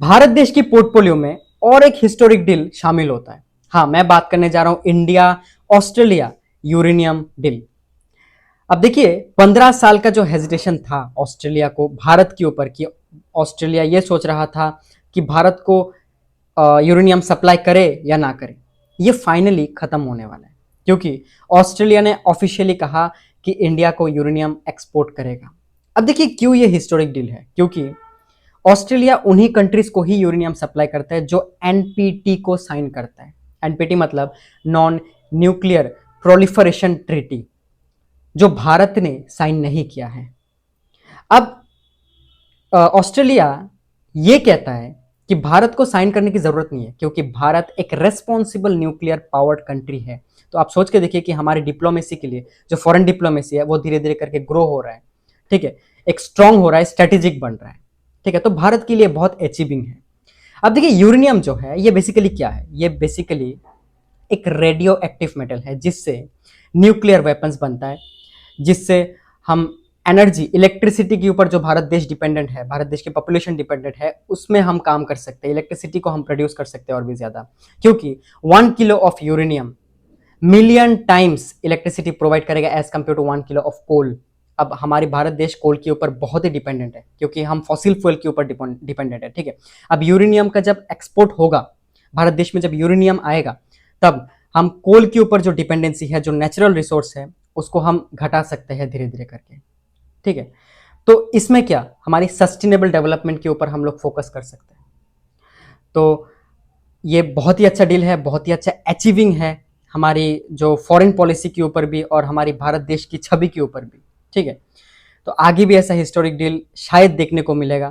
भारत देश की पोर्टफोलियो में और एक हिस्टोरिक डील शामिल होता है। हाँ, मैं बात करने जा रहा हूं इंडिया ऑस्ट्रेलिया यूरेनियम डील। अब देखिए, 15 साल का जो हेजिटेशन था ऑस्ट्रेलिया को भारत के ऊपर कि ऑस्ट्रेलिया ये सोच रहा था कि भारत को यूरेनियम सप्लाई करे या ना करे, ये फाइनली खत्म होने वाला है, क्योंकि ऑस्ट्रेलिया ने ऑफिशियली कहा कि इंडिया को यूरेनियम एक्सपोर्ट करेगा। अब देखिए क्यों ये हिस्टोरिक डील है, क्योंकि ऑस्ट्रेलिया उन्हीं कंट्रीज को ही यूरेनियम सप्लाई करता है जो एनपीटी को साइन करता है। एनपीटी मतलब नॉन न्यूक्लियर प्रोलिफरेशन ट्रीटी, जो भारत ने साइन नहीं किया है। अब ऑस्ट्रेलिया ये कहता है कि भारत को साइन करने की जरूरत नहीं है, क्योंकि भारत एक रेस्पॉन्सिबल न्यूक्लियर पावर्ड कंट्री है। तो आप सोच के देखिए कि हमारी डिप्लोमेसी के लिए जो फॉरेन डिप्लोमेसी है वो धीरे धीरे करके ग्रो हो रहा है, ठीक है, एक स्ट्रांग हो रहा है, स्ट्रेटेजिक बन रहा है, ठीक है। तो भारत के लिए बहुत अचीविंग है। अब देखिए यूरेनियम जो है ये बेसिकली क्या है, ये बेसिकली एक रेडियो एक्टिव मेटल है जिससे न्यूक्लियर वेपन्स बनता है, जिससे हम एनर्जी इलेक्ट्रिसिटी के ऊपर जो भारत देश डिपेंडेंट है, भारत देश की पॉपुलेशन डिपेंडेंट है, उसमें हम काम कर सकते हैं, इलेक्ट्रिसिटी को हम प्रोड्यूस कर सकते हैं और भी ज्यादा, क्योंकि 1 kilo of uranium million times electricity provide करेगा as compare to 1 kilo of coal. अब हमारे भारत देश कोल के ऊपर बहुत ही डिपेंडेंट है, क्योंकि हम फॉसिल फ्यूल के ऊपर डिपेंडेंट है, ठीक है। अब यूरेनियम का जब एक्सपोर्ट होगा, भारत देश में जब यूरेनियम आएगा, तब हम कोल के ऊपर जो डिपेंडेंसी है, जो नेचुरल रिसोर्स है, उसको हम घटा सकते हैं धीरे धीरे करके, ठीक है। तो इसमें क्या, हमारी सस्टेनेबल डेवलपमेंट के ऊपर हम लोग फोकस कर सकते हैं। तो ये बहुत ही अच्छा डील है, बहुत ही अच्छा अचीविंग है हमारी जो फॉरेन पॉलिसी के ऊपर भी और हमारी भारत देश की छवि के ऊपर भी, ठीक है। तो आगे भी ऐसा हिस्टोरिक डील शायद देखने को मिलेगा।